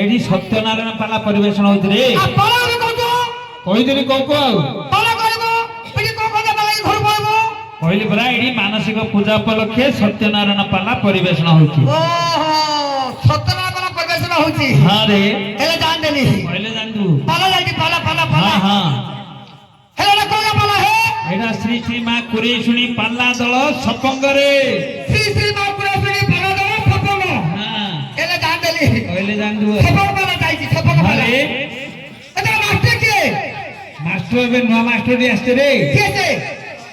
AD Satyanarayan पाला परिवेशन होइत रे कहिदिली को कहली परा एडी मानसिक पूजा उपलक्षे सत्यनारायण पाला परिवेशन होइछि। सत्यनारायण परिवेशन होइछि। हां रे एले जान देली पहले जान दू पाला जाई पाला पाला पाला हां हां हेले कोगा पाला हे एडा श्री श्री मां कुरेशुनी पाला दल सपंग रे श्री श्री मां कुरेशुनी पाला दल सपंग हां एले जान देली पहले जान दू सपंग पाला जाई सपंग पाला अरे एटा मास्टर के मास्टर बे नो मास्टर दे आस्ते रे के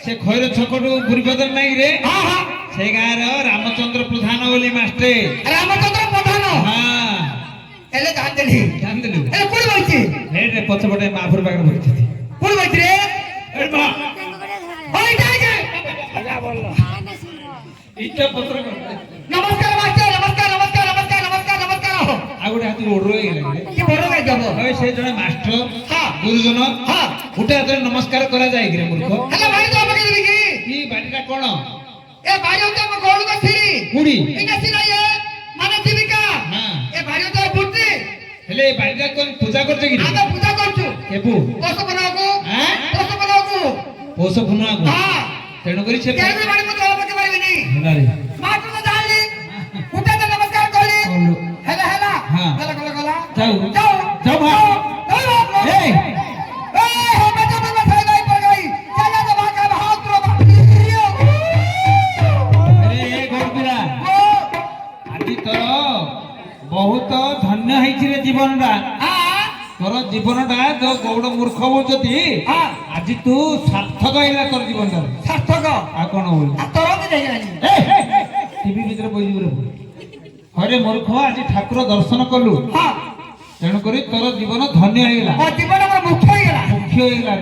से खैर छकटू गुरुपदन नाही रे हां हां से गार रामचंद्र प्रधान बोली मास्टर रामचंद्र प्रधान हां एले जान देली एले कोइ बइछि हे रे पछपटे माफुर बागर बइछि कोइ बइछि रे ए बा ओइ जाय आजा बोललो इटा पत्र कर नमस्कार मास्टर नमस्कार नमस्कार नमस्कार नमस्कार नमस्कार आगुडे हाथ ओडरो गेले की बडो गाय जब होय से जने मास्टर हां गुरुजन हां उठे हाथ नमस्कार करा जाय रे मूर्ख हेला भाई तो हमके देबी की बाटीटा कोन ए भाई तो हम गोलू का सिरी कुड़ी इना सिना ये माने जीविका हां ए भाई तो बुद्धि हेले बाटीटा कोन पूजा करते की आदा पूजा करछु केबु पोस बनाको हां पोस बनाको पोस फुनाको हां तेणु करी से केबे बाड़ी मत होबके पारिबिनी हेला रे मास्टर तो जानली उठे तो नमस्कार करली हेला हेला हां गला गला गला जाओ जाओ जाओ भाई ए हम तो बसाई गई पर गई चला तो भागा हाथ रो बापियो अरे ए गोरबिरा आदि तो बहुत धन्य है जीवन रा तोर जीवन टा जो गौड़ मूर्ख बोलती आज तू सार्थक है तोर जीवन सार्थक आ कौन बोल तोर भी देखलानी टीवी भीतर बोल हरे मूर्ख आज ठाकुर दर्शन कलु हां तेणु करी तोर जीवन धन्य है और जीवन में मुख्य हो गया मुख्य है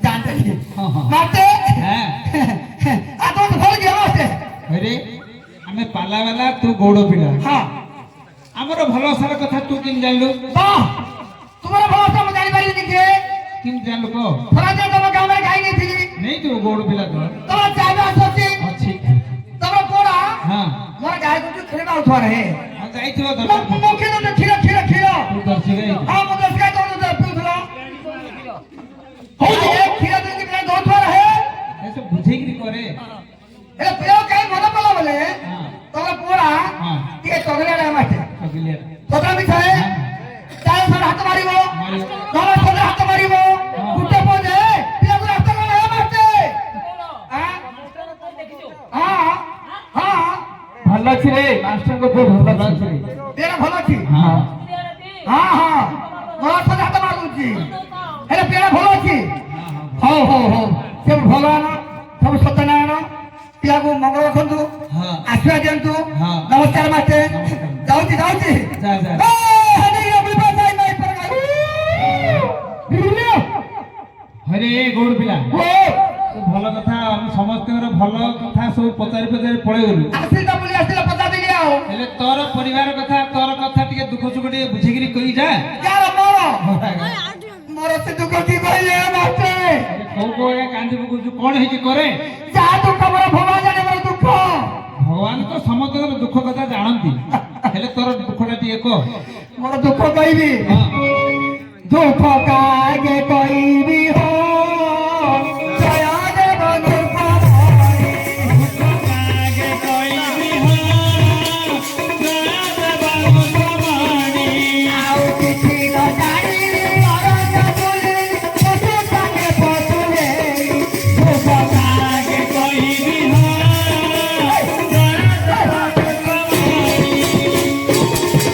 जानते हां हां माते हां आ तो भल गया माते अरे हमें पाला वाला तू गौड़ पिला हां हमरो भलो सारा कथा तू किन जानलु वाह तुम्हारा भरोसा मैं जानी पारी नहीं के किन जानलु को थोड़ा देर तुम गांव में गाई नहीं थी नहीं तू गौड़ पिला तो तुम चाबा सोची अच्छी तुम कोड़ा हां मोर गाय को खेलना उठवा रहे हां जाइथिबो तो मुख्य तो खीरा खीरा खीरा तू दर्शी गई हां मुझे इसका तो पूछला हो ये खीरा दिन के बिना उठवा रहे ऐसे बुझे की करे ए पियो काई मन पला बोले हां तुम कोड़ा हां ये तगले रे माटे अगले तोता भी खाए चाहे सब हाथ मारिबो तोरा सब हाथ मारिबो उठे पजे पियो को रास्ता में है माटे हां हां हां भलो छी रे मास्टर को तो भलो छी तेरा भलो छी हां हां हां मोर सब हाथ मारू छी हेले तेरा भलो छी हो हो हो सब भगवान सब सत्यनारायण पिया को मंगल रखंतु हां आशीर्वाद दियंतु हां नमस्कार माटे जाउची जाउची जा जा ए हनी अपनी बात आई नहीं पर गई हरे गौड़ पिला ओ तो भलो कथा हम समस्त भलो कथा सब पचारि पचारि पळे गलु आशीर्वाद बोली आशीर्वाद पता दे गया हो हेले तोर परिवार कथा तोर कथा टिके दुख सुख टिके बुझिगिरी कहि जा यार मोरो मोरो से दुख की कहले माटे को ए कांदी बुझु कोन हे करे जा दुख मोर भगवान जाने मोर दुख भगवान तो समस्त दुख कथा जानती हेले तोर दुखटा टिके को मोर दुख कहबी हां दुख कागे कहबी हो दया देव दुख कागे कहबी हो दया देव दुख आओ किछि न जानी अरंग बोले पशु संगे पशुले दुख कागे कहबी हो दया देव दुख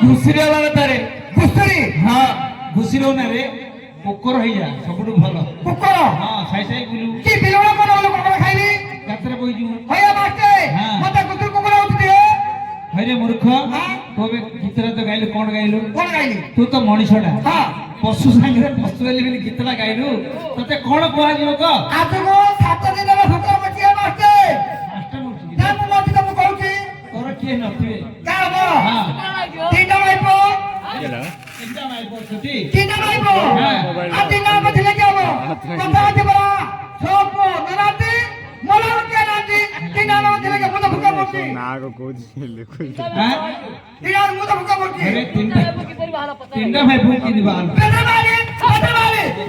ଘୁଷିରେ ହବା କଥା ରେ ଘୁଷୁରୀ ହଁ ଘୁଷିରେ ନା ରେ ପୋକର ହେଇଯା ସବୁଠୁ ଭଲ କୁକୁର ହଁ ସାଇ ସାଇ ବୁଲୁ କି ବିଲୁଣା କଣ ଲୋକ କଣ ଖାଇବି ଗାତରେ ବଇଯିବୁ ହଇଆ ମାଷ୍ଟେ ହଁ। ମତେ କୁକୁର କୁକୁର ହଉଛି ଦିଏ ହଇରେ ମୂର୍ଖ ହଁ। ତୁ ଏବେ ଗୀତଟା ତ ଗାଇଲୁ କଣ ଗାଇଲୁ କଣ ଖାଇଲି ତୁ ତ ମଣିଷଟା ହଁ ପଶୁ ସାଙ୍ଗରେ ପଶୁ ବୋଲି ଗୀତଟା ଗାଇଲୁ ତତେ କଣ କୁହାଯିବ କହ ଆଜକୁ 7 ଦିନର ଶୁକ୍ର ମଚିଆ ମାଷ୍ଟେ ପାଞ୍ଚଟା ମୂର୍ତ୍ତି ନା ମୁଁ ମତି ତମକୁ କହୁଛି ତୋର କିଏ ନଥିବେ କାମ ହଁ ତିନଟା ମାଇପ ଚିନ୍ତା ନାଇଁ କରୁଛୁଟି ତିନଟା ମାଇପ ହଁ। আর তিনটা মাইপ ଥିଲେ কি হবো কথা আছে বড় সব নরাতি মলা কে নাতি তিনটা মাইপ ଥିଲେ কি মুদ ফুকা পড়ছি ନାଗ କହୁଛି ଲେଖୁଛି হ্যাঁ তিনটা মুদ ফুকা পড়ছি আরে তিনটা ভাই ভুল কিনি বাল পেটে মারি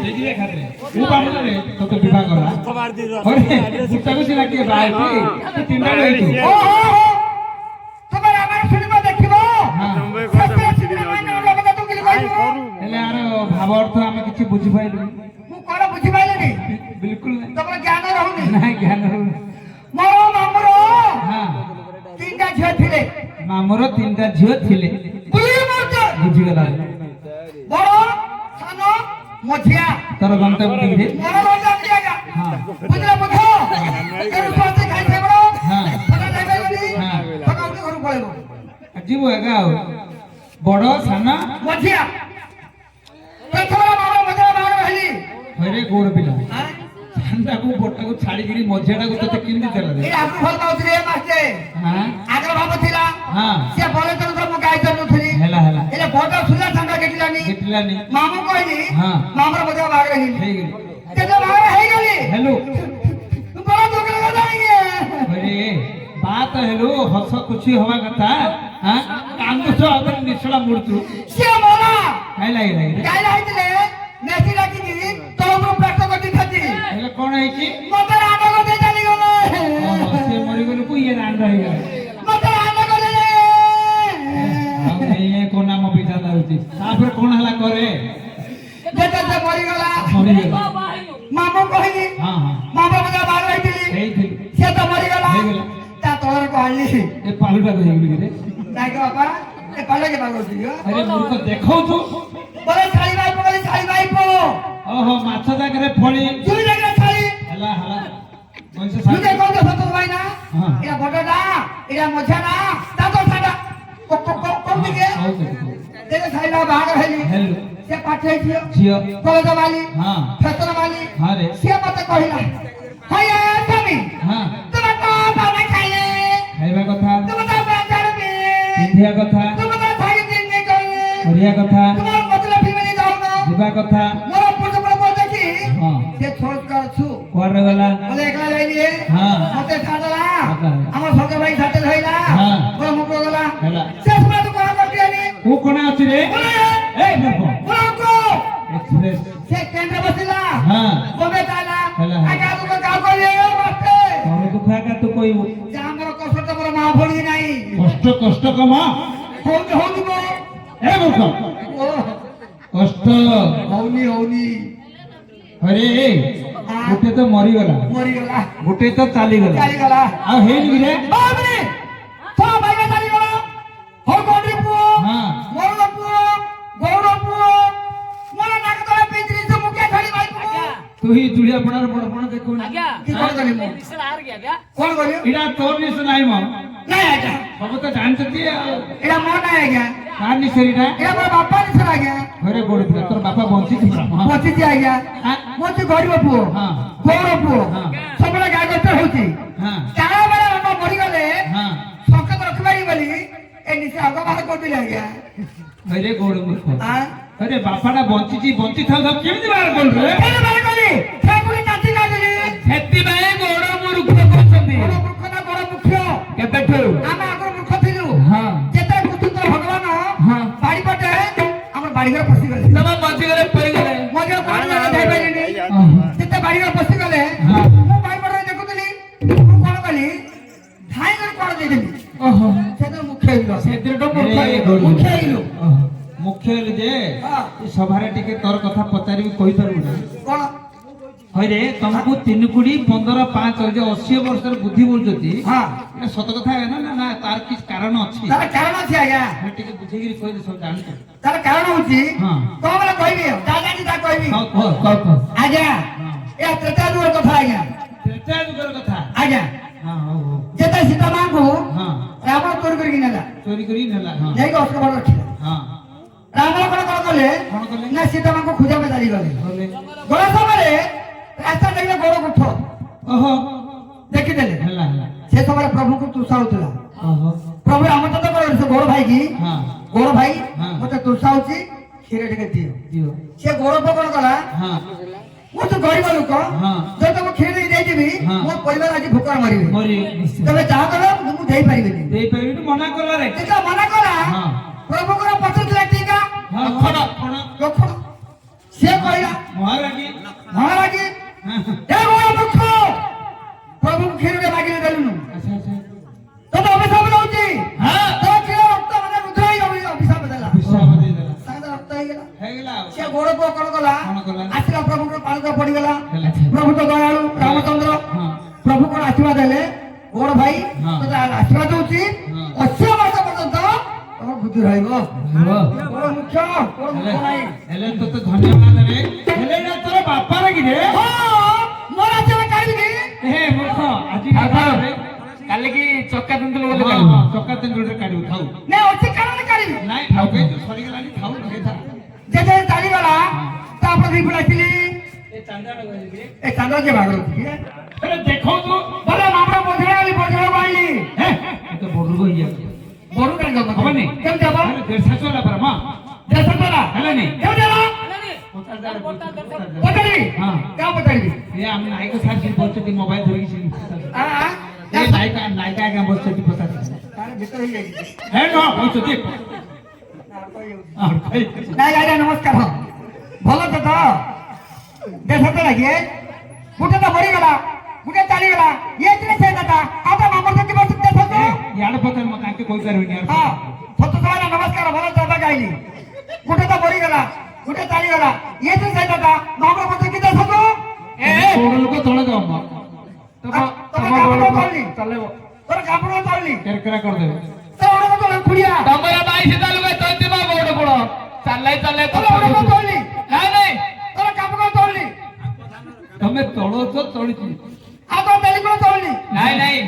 দেখিলে খাতে ও বামুনে তোকে বিবাহ করা আরে সুতাকে সিলা কি বাইটি তিনটা রইছি ও তোমার আমার শুনিব দেখিব হ্যাঁ ହେଲେ ଆର ଭାବ ଅର୍ଥ ଆମେ କିଛି ବୁଝିପାରିଲୁ ମୁଁ କଣ ବୁଝିପାରିଲିନି ବିଲକୁଲ ନାହିଁ ତମର ଜ୍ଞାନ ରହୁନି ନାହିଁ ଜ୍ଞାନ ରହୁନି। ମୋର ମାମୁର ହଁ ତିନଟା ଝିଅ ଥିଲେ ମାମୁର ତିନିଟା ଝିଅ ଥିଲେ ବୁଲି ମତ ବୁଝିଗଲା ବଡ ସାନ ମଝିଆ ତୋର ଗନ୍ତବ୍ୟ ଠିକରେ ମୋର ରହି ଜାଣିଗା ହଁ ବୁଝିଲା ବୁଝ କେବେ ସ୍ୱାସ୍ଥ୍ୟ ଖାଇছে ବଡ ହଁ ସଦା ଯାଇପାରିବନି ହଁ ସକାଳୁ ଉଠି ଘରକୁ ପଳେଇବ ଯିବୁ ଏକା ଆଉ ବଡ ସାନ ମଝିଆ ପ୍ରଥମ ମାମୁର ମଝିଆ ବାହାର ହେଲି ହଇରେ ଗୋଡ଼ ପିଲା ସାନଟାକୁ ବଡଟାକୁ ଛାଡ଼ିକିରି ମଝିଆଟାକୁ ତତେ କେମିତି ଦେଲା ରେ ଏଇ ଆଗରୁ ଭଲ ପାଉଥିଲି ଏ ମାସେ ହଁ ଆଗର ଭାବ ଥିଲା ହଁ ସେ ବଳେ ତର ମୁଁ ଗାଈ ଚଲୁଥିଲି ହେଲା ହେଲା ଏଲେ ବଡ ସୁଲା ସାଙ୍ଗା ଦେଖିଲାନି ଦେଖିଲାନି ମାମୁ କହିଲି ହଁ ମାମୁର ମଝିଆ ବାହାର ହେଲି ହେଇଗଲି ଯେତେ ବାହାର ହେଇଗଲି ହେଲୁ ବଡ ଦୋକାନ କଥା ହଇରେ ବାତ ହେଲୁ ହସ ଖୁସି ହବା କଥା ହଁ କାନ୍ଦୁଛ ଆଉ ନିଶଳା ମୁଡୁଛୁ ସିଏ ମଲା କାଇଁ ଲାଗିଲା ଏଇଟା? ଗାଈ ହେଇଥିଲେ ନେସି ଲାଗିକି ତଳକୁ ପ୍ରାପ୍ତ କରି ଖାତି ହେଲେ କଣ ହେଇଛି ମତେ ରାଣ୍ଡ କରି ଚାଲିଗଲେ ସେ ମରିଗଲକୁ ଇଏ ରାଣ୍ଡ ହେଇଗଲା ମତେ ରାଣ୍ଡ କରିଲେ ଆଉ ଇଏ କୋ ନାମ ବିଧାତା ହଉଛି ତାପରେ କଣ ହେଲା କରେ ଯେତେ ସେ ମରିଗଲା ମରିଗଲା ମାମୁ କହିଲି ହଁ ହଁ ମାମା ମତେ ବାହାର ହେଇଥିଲି ହେଇଥିଲି ସେ ତ ମରିଗଲା ହେଇଗଲା ତା ତଳର କହିଲି ଏ ପାଲୁଟାକୁ ହେଇଗଲି ରେ ନାଇଁ ବାପା ଏ ପାଲ କେ ପାଲ କରୁଛି ଆରେ ମୂର୍ଖ ଦେଖଉଛୁ ବୋଲେ ଛାଳି ଭାଇ ପକେଇ ଛାଳି ଭାଇ ପୋ ଓହୋ ମାଛ ଜାଗାରେ ଫଳି ଦୁଇ ଜାଗାରେ ଛାଳି ହେଲା ହେଲା ପଇସା তুই ସାରି কোন সত ভাই না হ্যাঁ। এটা বড়টা এটা মধ্যা না তা তো ছাড়া কোন দিকে ହଉ দেখে ছাইলা বাহার হইলি ହେଲୁ সে পাঠে ছিল ଝିଅ কলেজ মালি ହଁ ফেতন মালি ହଁ ରେ সে মতে কহিলা হইয়া তুমি ହଁ তুমি তো পাবে খাইলে ଖାଇବା କଥା তুমি তো বেচারবে ପିନ୍ଧିବା କଥା তুমি তো থাকি দিন নে কইলে କରିବା କଥା তোমার মতলব ফিমেলি যাও না ଯିବା କଥା মোর পুরো পুরো বলতে কি ହଁ সে ছোট করছু କୁଆଡେ ଗଲା বলে একলা যাইলি হ্যাঁ। মতে ছাড়লা ছাড়লা। আমার সঙ্গে ভাই সাথে হইলা হ্যাঁ। বলে মুখ গলা ହେଲା শেষ সময় তো কোন করতে আনি ତୁ କଣ ଅଛି ରେ বলে এই মূর্খ বলে কো এক্সপ্রেস সে কেন্দ্রে বসিলা হ্যাঁ বলে তাইলা ହେଲା আগে তো গাও কইলে মারতে ତୋର ଦୁଃଖ ଏକା ତୁ କହିବୁ যে আমার কষ্ট মোর মা ভরি নাই କଷ୍ଟ କଷ୍ଟ କମା হউনি হউনি গো ଏ ମୂର୍ଖ ও କଷ୍ଟ হউনি হউনি ଆରେ ଗୋଟେ ତ ମରିଗଲା মরি গলা ଗୋଟେ ତ ଚାଲିଗଲା চালি গলা ଆଉ ହେଇନି କି ରେ বাবরে তো বাইরে চালি গলা হর কোন্ডি পুও ହଁ মোর পুও গৌর পুও মোর নাক তলে পিঞ্জরি সে মুখে ছাড়ি ভাই পুও ତୁ ହିଁ ଜୁଳିଆ ପଣାର ବଡପଣ ଦେଖୁନି কি কোন করি মু কোন করি ଏଇଟା ତୋର ନିଶ ନାହିଁ ମ নাই আজ্ঞা ସବୁ ତ ଜାଣିଛନ୍ତି ଆଉ এটা মন নাই আজ্ঞা କାହାର ନିଶ ଏଇଟା এটা মোর বাপা নিছে আজ্ঞা ଘରେ ଗୋড়ିଥିଲା ତୋର ବାପା ବଞ୍ଚିଥିଲା ହଁ বসিছি আজ্ঞା মোর গরিব পুও ହଁ গৌর পুও ହଁ সবলে গায় গস্ত হউছি ହଁ কারা বেলা বাবা মরি গলে ହଁ সংকেত রখিবারি বলি এ নিচে আগ বাহার করদিলে আজ্ঞা ଘରେ ଗୋड़ ମୂର୍ଖ হ্যাঁ ଆରେ ବାପାଟା ବଞ୍ଚିଛି ବଞ୍ଚିଥାଉ ଥାଉ କେମିତି ବାହାର କଲୁ ରେ কেন বাহার করি ঠাকুরি নাচি নাচি ସେଥିପାଇଁ ଗୋଡ଼ ମୂର୍ଖ କରୁଛନ୍ତି বড় মূর্খ না বড় মুখ্য କେବେଠୁ আমি আগর মূর্খ ଥିଲୁ ହଁ যেতে কুতুন্দ্র ভগবান ହଁ বাড়ি পটে আমার বাড়ি ঘরে পশি গলে ତମ ମଝିରେ ପଡ଼ିଗଲେ মজা কোন জায়গা যাই পারিনি যেতে বাড়ি ঘরে পশি গলে ହଁ ମୁଁ ବାড়ি পটে দেখুଥିଲି ମୁଁ কোন কলি ধাই করে কোন দেইলি ଓହୋ সেটা মুখ্য হইলো ସେଥିରେ মুখ্য হইলো ମୁଖ୍ୟ ହେଲେ ଯେ হ্যাঁ ଏ ସଭାରେ ଟିକେ ତୋର କଥା ପଚାରିବି କହିପାରିବୁ ନା কোন হইরে তোমাকে 3 কোটি 15 5 যে 80 বর্ষর বুদ্ধি বলছতি হ্যাঁ এটা সত কথা না না না তার কি কারণ আছে তার কারণ আছে আজ্ঞা আমি টিকে বুঝেগিরি কই দে সব জানতো তার কারণ হচ্ছে হ্যাঁ কম বলে কইবি দাদাজি তা কইবি কও কও কও আজ্ঞা হ্যাঁ এ ত্রেতা যুগের কথা আজ্ঞা তেটা যুগের কথা আজ্ঞা হ্যাঁ হো যেটা সীতা মাଙ୍କୁ হ্যাঁ রাবণ চোরি করে কিনেলা চোরি করি নেলা হ্যাঁ যাই অস্ত্র বড় রଖିলা হ্যাঁ রাবণ কোন কলে কোন কলে না সীতা মাଙ୍କୁ খুঁজা মে দাঁড়িয়ে গলে বলে গলা সময়ে রাস্তা দেখলে বড় কুঠ ওহো ଦେଖିଦେଲେ হেলা হেলা ସେ ସମୟରେ ପ୍ରଭୁଙ୍କୁ ତୁଷା ହଉଥିଲା ଓହୋ ପ୍ରଭୁ ଆମନ୍ତ୍ରଣ କଲେ ସେ ବଡ ଭାଇ କି ହଁ ବଡ ଭାଇ ହଁ। ମତେ ତୁଷା ହଉଛି କ୍ଷୀର ଟିକେ ଦିଅ ଦିଅ ସେ ଗୌରବ କଣ କଲା ହଁ ମୁଁ ତ ଗରିବ ଲୋକ ହଁ ଯଦି ତମ କ୍ଷୀର ଦେଇ ଦେଇଯିବି ହଁ। ମୋ ପରିବାର ଆଜି ଭୋକରେ ମରିବେ ମରି ନିଶ୍ଚିତ ତମେ ଯାହା କର ମୁଁ ଦେଇପାରିବିନି ଦେଇ ପାରିବି ମନା କଲା ରେ ଯେତେବେଳେ ମନା କଲା ହଁ ପ୍ରଭୁଙ୍କର ପଚାରୁଥିଲା ଟୀକା ହଁ ଖଡ ଖଡ ଲକ୍ଷଣ ସେ କହିଲା ମହାରାଜୀ ମହାରାଜୀ ଏ ବଡ ମୂର୍ଖ ପ୍ରଭୁଙ୍କୁ କ୍ଷୀରରେ ମାଗିଲେ ଦେଲୁନୁ ଆଚ୍ଛା ଆଚ୍ଛା ତତେ ଅଭିଶାପ ଦଉଛି ହଁ ତୋ କ୍ଷୀର ରକ୍ତ ମାନେ ରୁଦ୍ର ହେଇ ଅଭିଶାପ ଦେଲା ବିଶ୍ୱାସ ଦେଇଦେଲା ସାଙ୍ଗେ ରକ୍ତ ହେଇଗଲା ହେଇଗଲା ଆଉ ସେ ଗୋଡ ପୁଅ କଣ କଲା କଣ କଲା ଆସିଲା ପ୍ରଭୁଙ୍କର ପାଳକ ପଡିଗଲା ହେଲା ପ୍ରଭୁ ତ ଦୟାଳୁ ରାମଚନ୍ଦ୍ର ହଁ ପ୍ରଭୁ କଣ ଆଶୀର୍ବାଦ ଦେଲେ ବଡ ଭାଇ ହଁ। ତୋତେ ଆଶୀର୍ବାଦ ଦଉଛି ହଁ। 80 ବର୍ଷ ପର୍ଯ୍ୟନ୍ତ ତମ ବୁଦ୍ଧି ରହିବ ହେଲେ ବଡ ମୁଖ୍ୟ ବଡ ମୁଖ୍ୟ ନାହିଁ ହେଲେ ତତେ ଧନ୍ୟବାଦ ରେ ହେଲେ ନା ତୋର ବାପା ଲାଗି ରେ ହଁ ମୋର ଆଶୀର୍ବାଦ କାଢିବି ହେ ମୂର୍ଖ ଆଜି କାଲି କି ଚକା ତେନ୍ତୁଲ ବୋଲି ହଁ କାଢିବୁ। ହଁ ଚକା ତେଙ୍ଗୁଡରେ କାଢିବୁ ଥାଉ ନା ଅଛି କାରଣ କାଢିବି ନାଇଁ ଥାଉ ବେ ସରିଗଲାଣି ଥାଉ ଲଗେଇଥା ଯେତେ ଚାଲିଗଲା ତାପରେ ଦି ଡାକିଲି ଏ ଚାନ୍ଦାଟା ଗଲି ଏ ଚାନ୍ଦା ଯେ ଭାଗ ରଖିଛି ହେଲେ ଦେଖନ୍ତୁ ବୋଲେ ମାମା ବୋଝା ଗଲି ବୋଝା ଆଇଲି ହେ ତ ବଡୁଗ ହେଇଯାଉଛି ବଡ କାଇଁ যাব ହବନି କେମିତି ହବ ହେଲେ ଦେଶ ଚଲା ପରା ମା ଦେଶ ତଲା ହେଲାନି କେମିତି ହବ ପଚାରିବି ହଁ କାଁ ପଚାରିବି ଏ ଆମେ ନାୟକ ସାର୍ ବସୁଛନ୍ତି ମୋବାଇଲ ଧରିକି ଆ ଏ ନାୟିକା ନାୟିକା ଆଜ୍ଞା ବସୁଛନ୍ତି ପଚାର ତାର ଭିତରେ ହେଇଯାଇଛି ହେ ନ ବସୁଛନ୍ତି ନାଇଁ ଆଜ୍ଞା ନମସ୍କାର ଭଲ ତ ଦେଶ ତ ଲାଗେ ଗୋଟେ ତ ମରିଗଲା ଗୋଟେ ଚାଲିଗଲା ଇଏ ଥିଲେ ସେ ଦାଦା ଆଉ ତ ମାମର ଯଦି ବସି ଦେଶ ଇଆଡେ ପଚାର ମୁଁ ତାଙ୍କେ କହିପାରିବିନି ହଁ ସତ ସମାନ ନମସ୍କାର ଭଲ ଦାଦା ଗାଇଲି ଗୋଟେ ତ ମରିଗଲା ଗୋଟେ ଚାଲିଗଲା ଇଏ ଥିଲେ ସେ ଦାଦା ମାମର ବସି କି ଦେଶ ଏ ବଡ ଲୋକ ତଳେ ଯାଉ ମା ତୋର କାମ ଚଳିଲି ତୋର କାମ ଚଳିଲି କେରକେରା କରିଦେବେ ତୋର ଗୋଟେ ଖୁଡିଆ ତମର ଭାଇ ସିଧା ଲୋକ ତୋତେ ମା ବଡ ବଡ ଚାଲାଇ ଚାଲାଇ ତୋର ଗୋଟେ ଚଳିଲି ନାଇଁ ନାଇଁ ତୋର କାମ ଚଳିଲି ତମେ ତଳଛ ତଳିଛି ଆଉ ତୋର ତେଲିଗୁଣ ଚଳିଲି ନାଇଁ ନାଇଁ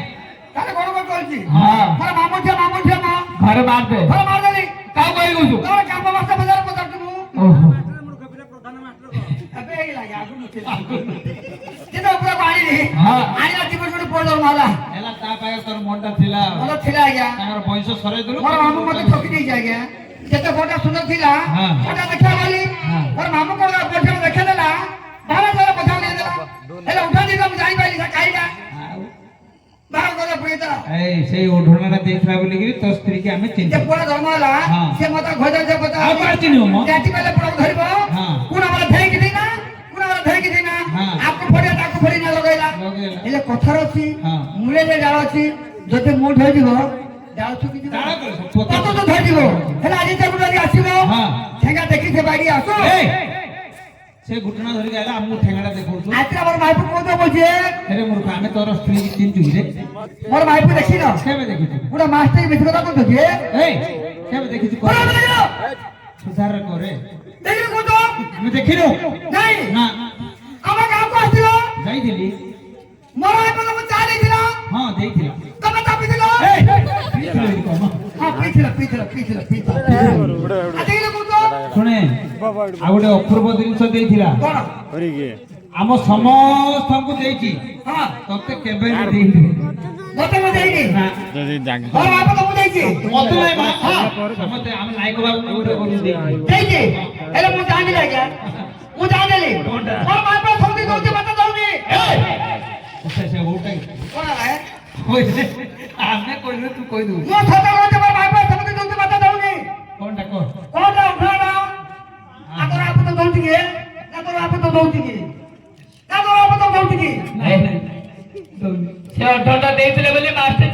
ତାହେଲେ କଣ କଣ ଚଳିଛି ହଁ ମୋର ମାମୁଁ ଝିଅ ମା ଘରେ ମାରଦେ ଘର ମାରିଦେଲି କାଉ କହି କହୁଛୁ ତୋର କାମ ମାସ ବଜାର ପଚାରୁଛୁ ମୁଁ ଓହୋ ଏବେ ହେଇଗଲା ଆଗରୁ ନଥିଲା ଯେତେ ଉପରକୁ ଆଣିଲି ହଁ ଆଣିଲା ଜୀବନ ଗୋଟେ ପୋଳ ମାରିଲା ହେଲା ତା ପାଖରେ ତୋର ମନଟା ଥିଲା ଭଲ ଥିଲା ଆଜ୍ଞା ତାଙ୍କର ବୟସ ସରେଇ ଦେଲୁ ମୋର ମାମୁଁ ମତେ ଠକି ଦେଇଛି ଆଜ୍ଞା ଯେତେ ଫଟା ସୁନ୍ଦର ଥିଲା ହଁ। ଫଟା ଦେଖିବା ଗଲି ହଁ। ମୋର ମାମୁଁ କଣ ପଇସା ଦେଖେଇ ଦେଲା ବାହାର ଦ୍ୱାରା ପଇସା ଦେଇଦେଲା ହେଲେ ଉଠା ଦେଇଦେଲା ମୁଁ ଜାଣିପାରିଲି ସେ କାଇଟା ଆଉ ବାହାର କରିବା ପୁଣି ଦେଲା ଏଇ ସେଇ ଓଢଣାଟା ଦେଇଥିଲା ବୋଲିକିରି ତୋ ସ୍ତ୍ରୀକି ଆମେ ଯେ ଚିନ୍ତା ପୁଅ ଧର୍ମ ହେଲା ହଁ। ସେ ମତେ ଘୋଜା ଯେ ପତା ଆଉ କାହା ଚିହ୍ନିବ ମ ଜାତି ବେଲେ ପୁରା ଧରିବ ହଁ। କୁଣା ମାନେ ଧେଇକି ଦେଇନା କୁଣା ମାନେ ଧେଇକି ଦେଇନା ହଁ। ଆକୁ ଫଡ଼ିଆ ତାକୁ ଫଡ଼ି ନା ଲଗେଇଲା ଲଗେଇଲା ହେଲେ କଥାର ଅଛି ହଁ। ମୂଳେ ଯେ ଡାଳ ଅଛି ଯଦି ମୁଁ ଧରିଯିବ ଡାଳ ଛୁକି ଯିବ ତାଳ କରିଛ ପତ ତ ଧରିଯିବ ହେଲେ ଆଜି ତାକୁ ଯଦି ଆସିବ ହଁ ଠେଙ୍ଗା ଦେଖି ସେ ବାଡି ଆସୁ ଏଇ ସେ ଘଟଣା ଧରିକି ଆଇଲା ଆମକୁ ଠେଙ୍ଗାଟା ଦେଖଉଛୁ ଆଜି ଆମର ମାଇପୁ କହୁଛ ବলছে ଆରେ ମୂର୍ଖ ଆମେ ତୋର ସ୍ତ୍ରୀକି ଚିହ୍ନିଛୁ କିରେ ମୋର ମାଇପୁ ଦେଖିନ କେବେ ଦେଖିଛୁ ଗୋଟେ ମାଷ୍ଟର ବେଶୀ କଥା କହୁଛ ଯେ ଏଇ କେବେ ଦେଖିଛୁ ବଡ଼ କରେ ଦେଖିନ ସୁଧାର କରେ ଦେଖିନ କହୁଛ ଆମେ ଦେଖିନୁ ନାଇଁ ନା ଆମ ଗାଁକୁ ଆସିବ ଯାଇଥିଲି ମୋର ମାଇପୁ ତମକୁ ଚା ଦେଇଥିଲ ହଁ ଦେଇଥିଲା ତମେ ଚାପିଥିଲ ଏଇ ପିଇଥିଲା ବୋଲି କହ, ମ। ହଁ ପିଇଥିଲ ଆଜି କହୁଛ ଶୁଣେ ଆଉ ଗୋଟେ ଅପୂର୍ବ ଜିନିଷ ଦେଇଥିଲା କଣ ଆମ ସମସ୍ତଙ୍କୁ ଦେଇଛି ହଁ ତତେ କେବେ ବି ଦେଇନି ମତେ ମୁଁ ଦେଇନି ନା ଯଦି ଜାଗ ମୋର ମାଇପୁ ତମକୁ ଦେଇଛି ମତେ ନାଇଁ ମା ହଁ ସମସ୍ତେ ଆମେ ନାୟକ ବାବୁ ଗୋଟେ କରୁ ଦେଇଛି ଦେଇଛି ହେଲେ ମୁଁ ଜାଣିଲି ଆଜ୍ଞା ମୁଁ ଜାଣିଲି କୋଉଟା? ମୋର ମାଇପୁ ସମିତି ଦଉଛି ମତେ ଦଉନି ସେ ଓଟା କଣ ହେଲା କହିଲେ ଆମେ କହିଲେ ତୁ କହିଦବୁ ମୁଁ ସତ କହୁଛି ମୋର ମାଇପୁ ସମିତି ଦଉଛି ମତେ ଦଉନି କଣଟା କହ କଣଟା ଉଠାଣ ଆତର ଆପୁ ତ ଦଉଛି କି ନା ତୋର ଆପୁ ତ ଦଉଛି କି ନା ତୋର ଆପୁ ତ ଦଉଛି କି ନାଇଁ ନାଇଁ ଦଉନି ସେ ଅଠରଟା ଦେଇଥିଲେ ବୋଲି ମାସେ